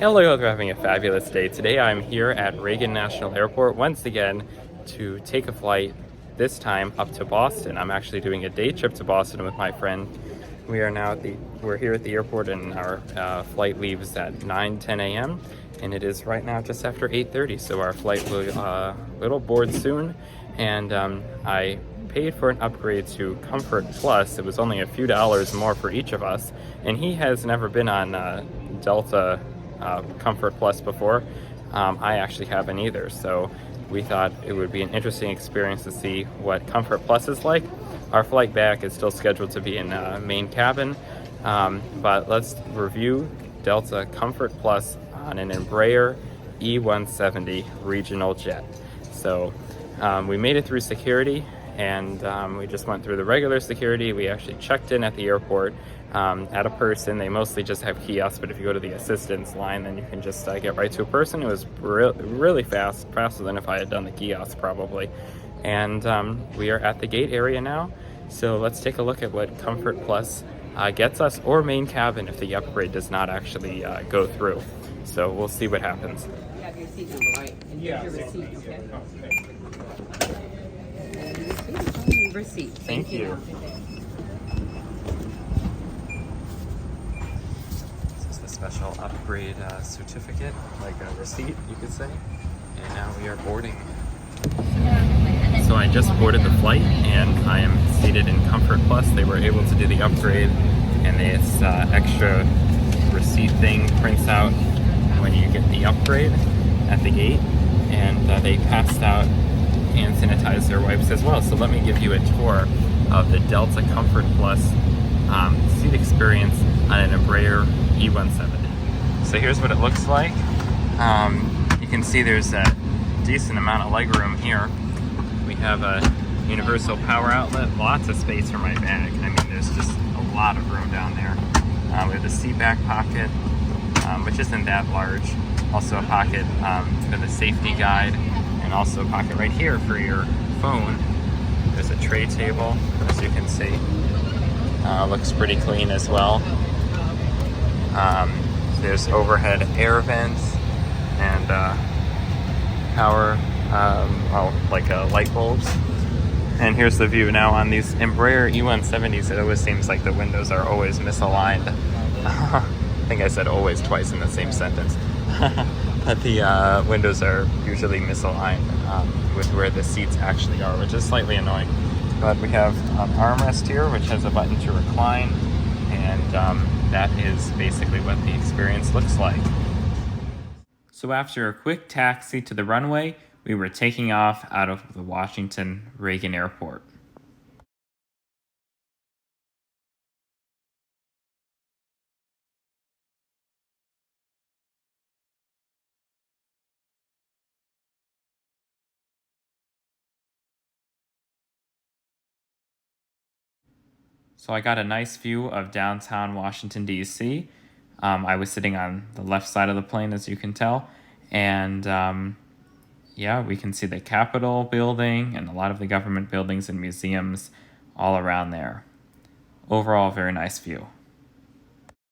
Hello, hope you're having a fabulous day. Today I'm here at Reagan National Airport once again to take a flight, this time up to Boston. I'm actually doing a day trip to Boston with my friend. We're here at the airport and our flight leaves at 9:10 a.m. and it is right now just after 8:30, so our flight will board soon. And I paid for an upgrade to Comfort Plus. It was only a few dollars more for each of us, and he has never been on Delta Comfort Plus before. I actually haven't either, so we thought it would be an interesting experience to see what Comfort Plus is like. Our flight back is still scheduled to be in main cabin, but let's review Delta Comfort Plus on an Embraer E170 regional jet. So we made it through security, and we just went through the regular security. We actually checked in at the airport at a person. They mostly just have kiosks, but if you go to the assistance line, then you can just get right to a person. It was really fast, faster than if I had done the kiosk probably. And we are at the gate area now, so let's take a look at what Comfort Plus gets us, or main cabin if the upgrade does not actually go through. So we'll see what happens. You have your seat number, right? And here's your receipt, okay? And receipt. Thank you. This is the special upgrade certificate, like a receipt, you could say. And now we are boarding. So I just boarded the flight, and I am seated in Comfort Plus. They were able to do the upgrade, and this extra receipt thing prints out when you get the upgrade at the gate, and they passed out hand sanitizer wipes as well. So let me give you a tour of the Delta Comfort Plus seat experience on an Embraer E170. So here's what it looks like. You can see there's a decent amount of legroom here. We have a universal power outlet, lots of space for my bag. I mean, there's just a lot of room down there. We have the seat back pocket, which isn't that large. Also a pocket for the safety guide, and also a pocket right here for your phone. There's a tray table, as you can see. Looks pretty clean as well. There's overhead air vents and power, light bulbs. And here's the view now on these Embraer E170s. It always seems like the windows are always misaligned. I think I said always twice in the same sentence. But the windows are usually misaligned with where the seats actually are, which is slightly annoying. But we have an armrest here, which has a button to recline, and that is basically what the experience looks like. So after a quick taxi to the runway, we were taking off out of the Washington Reagan Airport. So I got a nice view of downtown Washington, D.C. I was sitting on the left side of the plane, as you can tell. And yeah, we can see the Capitol building and a lot of the government buildings and museums all around there. Overall, very nice view.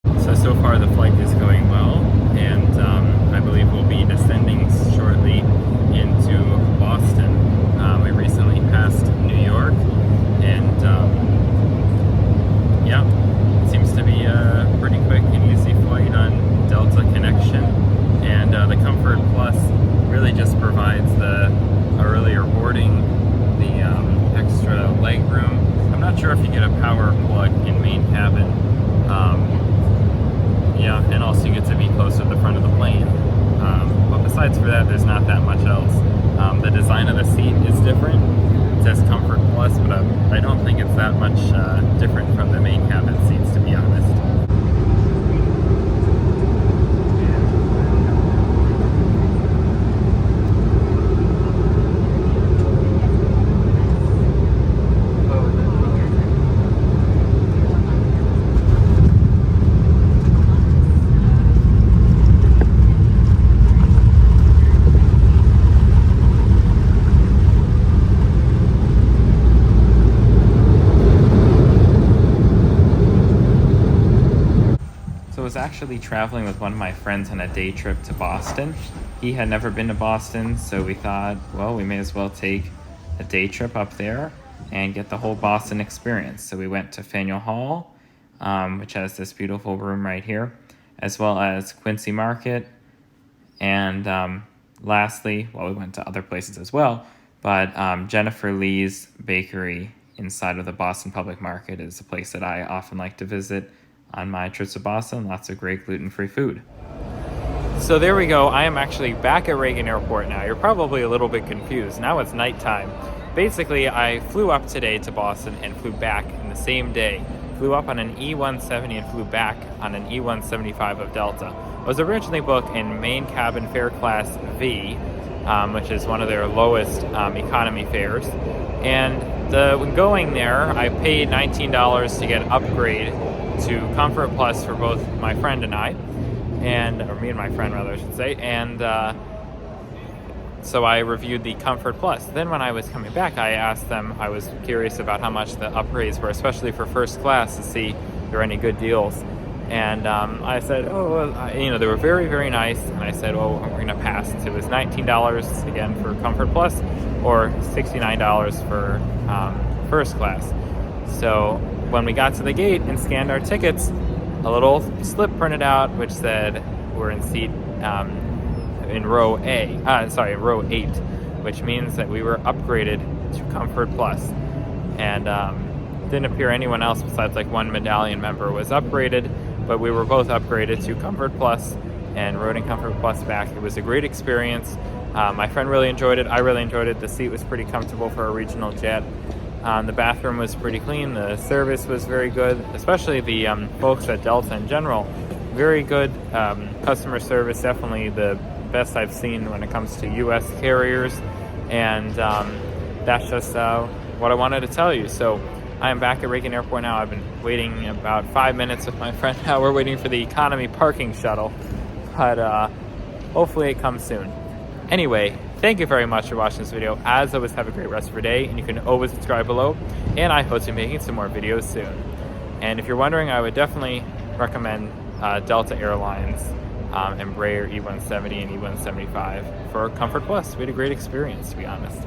So far the flight is going well, and I believe we'll be descending shortly into Boston. We recently passed New York, and yeah, it seems to be a pretty quick and easy flight on Delta Connection, and the Comfort Plus really just provides the earlier boarding, the extra leg room. I'm not sure if you get a power plug in main cabin. Yeah, and also you get to be closer to the front of the plane. But besides for that, there's not that much else. The design of the seat is different. It says Comfort Plus, but I don't think it's that much different from the main cabin seats, to be honest. actually traveling with one of my friends on a day trip to Boston. He had never been to Boston, so we thought, well, we may as well take a day trip up there and get the whole Boston experience. So we went to Faneuil Hall, which has this beautiful room right here, as well as Quincy Market, and lastly, well, we went to other places as well, but Jennifer Lee's Bakery inside of the Boston Public Market is a place that I often like to visit on my trips to Boston. Lots of great gluten-free food. So there we go. I am actually back at Reagan Airport now. You're probably a little bit confused. Now it's nighttime. Basically, I flew up today to Boston and flew back in the same day. Flew up on an E170 and flew back on an E175 of Delta. I was originally booked in main cabin fare class V, which is one of their lowest economy fares. And when going there, I paid $19 to get an upgrade to Comfort Plus for both my friend and I, or me and my friend rather, I should say, and so I reviewed the Comfort Plus. Then when I was coming back, I asked them, I was curious about how much the upgrades were, especially for first class, to see if there were any good deals. And I said, they were very, very nice. And I said, well, we're going to pass. It was $19 again for Comfort Plus, or $69 for first class. So when we got to the gate and scanned our tickets, a little slip printed out which said we're in seat in row row 8, which means that we were upgraded to Comfort Plus. And didn't appear anyone else besides like one medallion member was upgraded, but we were both upgraded to Comfort Plus and rode in Comfort Plus back. It was a great experience. My friend really enjoyed it. I really enjoyed it. The seat was pretty comfortable for a regional jet. The bathroom was pretty clean. The service was very good, especially the folks at Delta in general. Very good customer service, definitely the best I've seen when it comes to U.S. carriers. And that's just what I wanted to tell you. So I am back at Reagan Airport now. I've been waiting about 5 minutes with my friend now. We're waiting for the economy parking shuttle, but hopefully it comes soon. Anyway, thank you very much for watching this video. As always, have a great rest of your day, and you can always subscribe below, and I hope to be making some more videos soon. And if you're wondering, I would definitely recommend Delta Airlines, Embraer E170 and E175 for Comfort Plus. We had a great experience, to be honest.